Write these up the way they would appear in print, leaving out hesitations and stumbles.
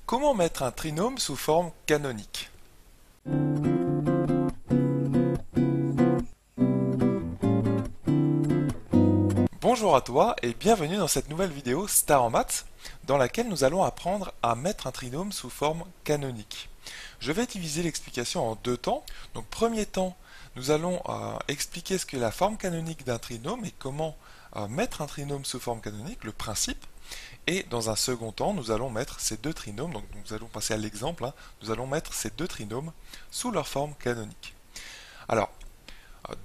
Comment mettre un trinôme sous forme canonique? Bonjour à toi et bienvenue dans cette nouvelle vidéo Star en maths dans laquelle nous allons apprendre à mettre un trinôme sous forme canonique. Je vais diviser l'explication en deux temps. Donc premier temps, nous allons expliquer ce qu'est la forme canonique d'un trinôme et comment mettre un trinôme sous forme canonique, le principe. Et dans un second temps, nous allons mettre ces deux trinômes, donc nous allons passer à l'exemple, nous allons mettre ces deux trinômes sous leur forme canonique. Alors,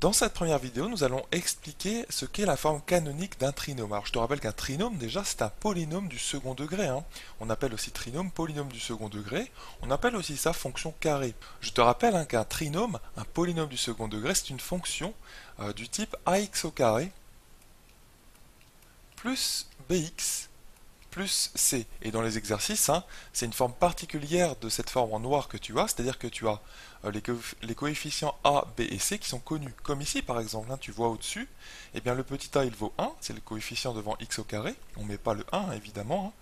dans cette première vidéo, nous allons expliquer ce qu'est la forme canonique d'un trinôme. Alors je te rappelle qu'un trinôme, déjà, c'est un polynôme du second degré. On appelle aussi trinôme polynôme du second degré. On appelle aussi ça fonction carrée. Je te rappelle qu'un trinôme, un polynôme du second degré, c'est une fonction du type ax au carré plus bx plus c. Et dans les exercices, c'est une forme particulière de cette forme en noir que tu as, c'est-à-dire que tu as les coefficients a, b et c qui sont connus. Comme ici par exemple, tu vois au-dessus, eh bien le petit a il vaut 1, c'est le coefficient devant x au carré, on ne met pas le 1 évidemment.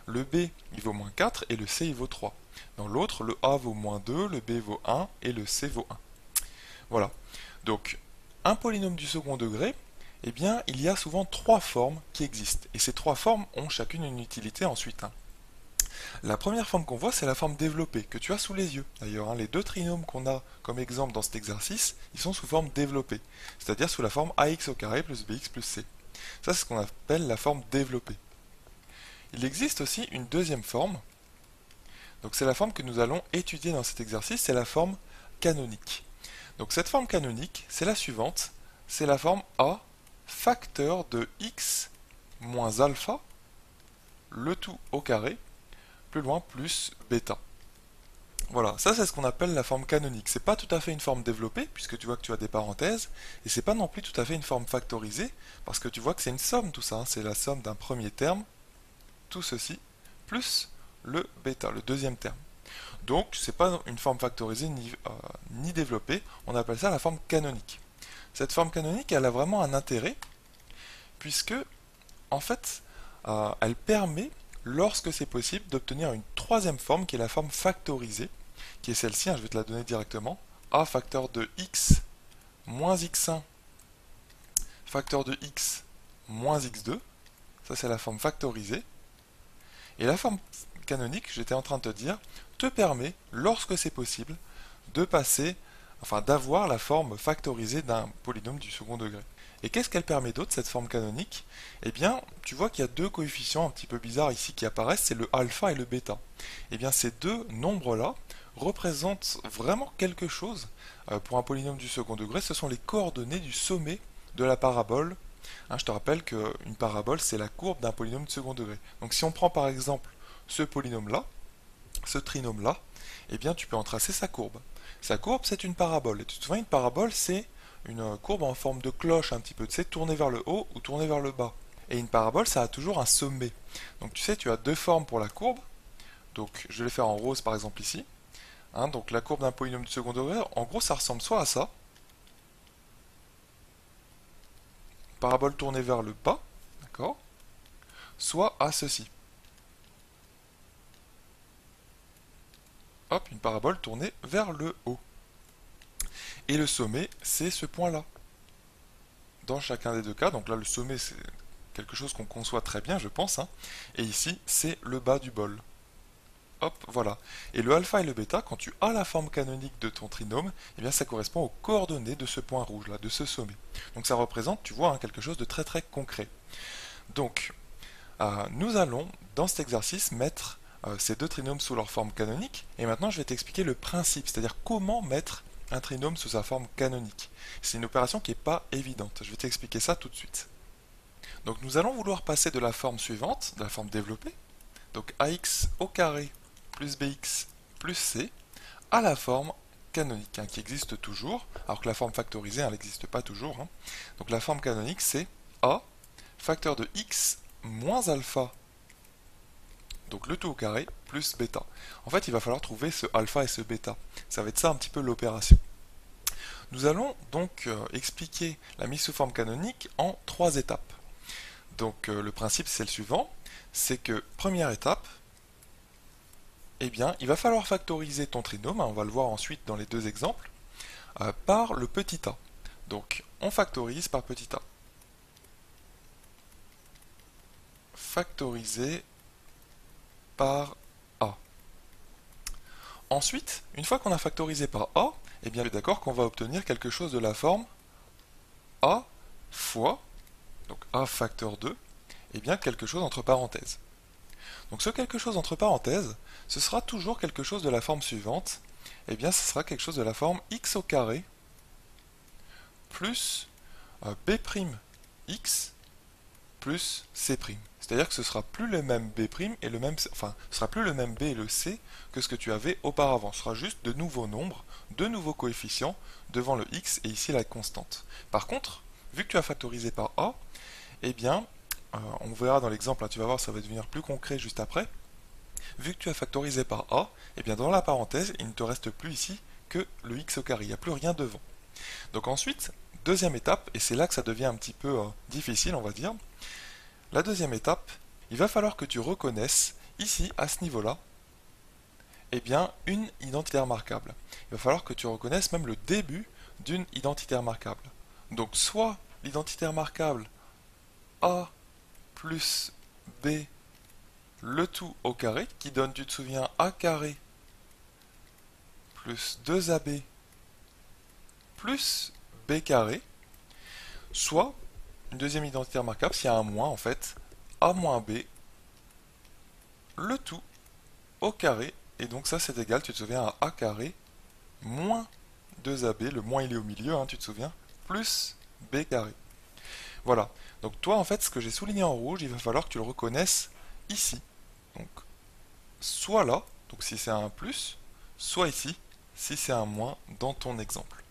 Le b il vaut moins 4 et le c il vaut 3. Dans l'autre, le a vaut moins 2, le b vaut 1 et le c vaut 1. Voilà. Donc, un polynôme du second degré, eh bien, il y a souvent trois formes qui existent. Et ces trois formes ont chacune une utilité ensuite. La première forme qu'on voit, c'est la forme développée, que tu as sous les yeux. D'ailleurs, les deux trinômes qu'on a comme exemple dans cet exercice, ils sont sous forme développée, c'est-à-dire sous la forme ax au carré plus bx plus c. Ça, c'est ce qu'on appelle la forme développée. Il existe aussi une deuxième forme, donc c'est la forme que nous allons étudier dans cet exercice, c'est la forme canonique. Donc cette forme canonique, c'est la suivante, c'est la forme a facteur de x moins alpha, le tout au carré, plus loin, plus bêta. Voilà, ça c'est ce qu'on appelle la forme canonique. C'est pas tout à fait une forme développée, puisque tu vois que tu as des parenthèses, et c'est pas non plus tout à fait une forme factorisée, parce que tu vois que c'est une somme tout ça, c'est la somme d'un premier terme, tout ceci, plus le bêta, le deuxième terme. Donc c'est pas une forme factorisée ni développée, on appelle ça la forme canonique. Cette forme canonique, elle a vraiment un intérêt, puisque, en fait, elle permet, lorsque c'est possible, d'obtenir une troisième forme qui est la forme factorisée, qui est celle-ci, je vais te la donner directement, a facteur de x moins x1 facteur de x moins x2, ça c'est la forme factorisée, et la forme canonique, j'étais en train de te dire, te permet, lorsque c'est possible, de passer, enfin d'avoir la forme factorisée d'un polynôme du second degré. Et qu'est-ce qu'elle permet d'autre, cette forme canonique? Eh bien, tu vois qu'il y a deux coefficients un petit peu bizarres ici qui apparaissent, c'est le alpha et le bêta. Eh bien, ces deux nombres-là représentent vraiment quelque chose pour un polynôme du second degré. Ce sont les coordonnées du sommet de la parabole. Je te rappelle qu'une parabole, c'est la courbe d'un polynôme de second degré. Donc si on prend par exemple ce polynôme-là, ce trinôme-là, eh bien tu peux en tracer sa courbe. Sa courbe, c'est une parabole. Et tu te souviens, une parabole, c'est une courbe en forme de cloche un petit peu, tu sais, tournée vers le haut ou tournée vers le bas. Et une parabole, ça a toujours un sommet. Donc tu sais, tu as deux formes pour la courbe. Donc je vais les faire en rose par exemple ici. Donc la courbe d'un polynôme de second degré, en gros, ça ressemble soit à ça, parabole tournée vers le bas, d'accord, soit à ceci. Hop, une parabole tournée vers le haut. Et le sommet, c'est ce point-là. Dans chacun des deux cas, donc là le sommet c'est quelque chose qu'on conçoit très bien je pense, et ici c'est le bas du bol. Hop, voilà. Et le alpha et le bêta, quand tu as la forme canonique de ton trinôme, eh bien ça correspond aux coordonnées de ce point rouge là, de ce sommet. Donc ça représente, tu vois, quelque chose de très très concret. Donc, nous allons dans cet exercice mettre ces deux trinômes sous leur forme canonique, et maintenant je vais t'expliquer le principe, c'est-à-dire comment mettre un trinôme sous sa forme canonique. C'est une opération qui n'est pas évidente, je vais t'expliquer ça tout de suite. Donc nous allons vouloir passer de la forme suivante, de la forme développée, donc ax au carré plus bx plus c, à la forme canonique, qui existe toujours, alors que la forme factorisée, elle n'existe pas toujours. Donc la forme canonique, c'est a facteur de x moins alpha, donc le tout au carré, plus bêta. En fait, il va falloir trouver ce alpha et ce bêta. Ça va être ça un petit peu l'opération. Nous allons donc expliquer la mise sous forme canonique en trois étapes. Donc le principe c'est le suivant, c'est que première étape, eh bien, il va falloir factoriser ton trinôme, hein, on va le voir ensuite dans les deux exemples, par le petit a. Donc, on factorise par petit a. Factoriser par a. Ensuite, une fois qu'on a factorisé par a, eh bien, d'accord qu'on va obtenir quelque chose de la forme a fois, donc a facteur 2, eh bien, quelque chose entre parenthèses. Donc ce quelque chose entre parenthèses, ce sera toujours quelque chose de la forme suivante, eh bien, ce sera quelque chose de la forme x au carré plus b'x plus c'. C'est-à-dire que ce sera plus le même b' et le même, enfin, ce sera plus le même b et le c que ce que tu avais auparavant. Ce sera juste de nouveaux nombres, de nouveaux coefficients devant le x et ici la constante. Par contre, vu que tu as factorisé par a, eh bien, on verra dans l'exemple, tu vas voir, ça va devenir plus concret juste après. Vu que tu as factorisé par a, eh bien dans la parenthèse, il ne te reste plus ici que le x au carré, il n'y a plus rien devant. Donc ensuite, deuxième étape, et c'est là que ça devient un petit peu difficile, on va dire. La deuxième étape, il va falloir que tu reconnaisses, ici, à ce niveau-là, eh bien, une identité remarquable. Il va falloir que tu reconnaisses même le début d'une identité remarquable. Donc soit l'identité remarquable a plus b, le tout au carré, qui donne, tu te souviens, a carré plus 2ab plus b carré, soit une deuxième identité remarquable, s'il y a un moins en fait, a moins b, le tout au carré, et donc ça c'est égal, tu te souviens, à a carré moins 2ab, le moins il est au milieu, hein, tu te souviens, plus b carré. Voilà, donc toi en fait ce que j'ai souligné en rouge, il va falloir que tu le reconnaisses ici. Donc soit là, donc si c'est un plus, soit ici, si c'est un moins dans ton exemple.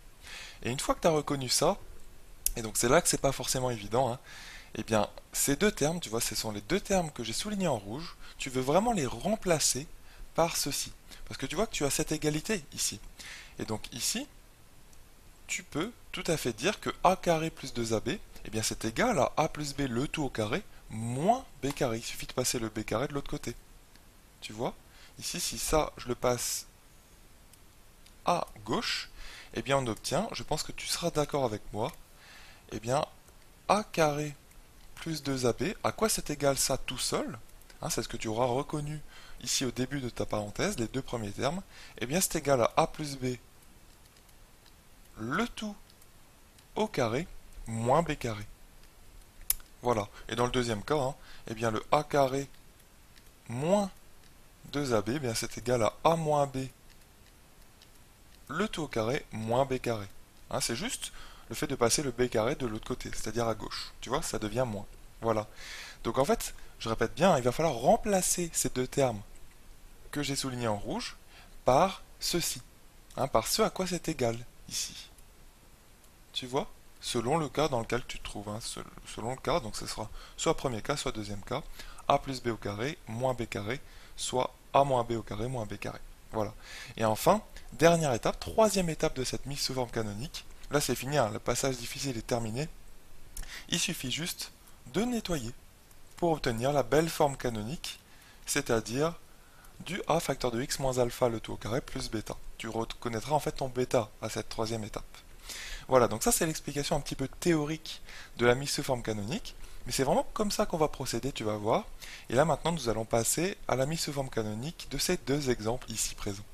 Et une fois que tu as reconnu ça, et donc c'est là que c'est pas forcément évident, hein, eh bien ces deux termes, tu vois, ce sont les deux termes que j'ai soulignés en rouge, tu veux vraiment les remplacer par ceci. Parce que tu vois que tu as cette égalité ici. Et donc ici, tu peux tout à fait dire que a carré plus 2ab, eh bien c'est égal à a plus b le tout au carré moins b carré. Il suffit de passer le b carré de l'autre côté. Tu vois? Ici, si ça, je le passe à gauche, eh bien on obtient, je pense que tu seras d'accord avec moi, eh bien a carré plus 2ab, à quoi c'est égal ça tout seul, hein, c'est ce que tu auras reconnu ici au début de ta parenthèse, les deux premiers termes, eh bien c'est égal à a plus b le tout au carré moins b carré. Voilà, et dans le deuxième cas, hein, eh bien le a carré moins 2ab, eh bien c'est égal à a moins b le tout au carré moins b carré. Hein, c'est juste le fait de passer le b carré de l'autre côté, c'est-à-dire à gauche. Tu vois, ça devient moins. Voilà. Donc en fait, je répète bien, il va falloir remplacer ces deux termes que j'ai soulignés en rouge par ceci, hein, par ce à quoi c'est égal ici. Tu vois? Selon le cas dans lequel tu te trouves, hein, selon le cas, donc ce sera soit premier cas, soit deuxième cas, a plus b au carré moins b carré, soit a moins b au carré moins b carré. Voilà. Et enfin, dernière étape, troisième étape de cette mise sous forme canonique. Là c'est fini, hein, le passage difficile est terminé. Il suffit juste de nettoyer pour obtenir la belle forme canonique, c'est-à-dire du a facteur de x moins alpha le tout au carré plus bêta. Tu reconnaîtras en fait ton bêta à cette troisième étape. Voilà, donc ça c'est l'explication un petit peu théorique de la mise sous forme canonique, mais c'est vraiment comme ça qu'on va procéder, tu vas voir. Et là maintenant nous allons passer à la mise sous forme canonique de ces deux exemples ici présents.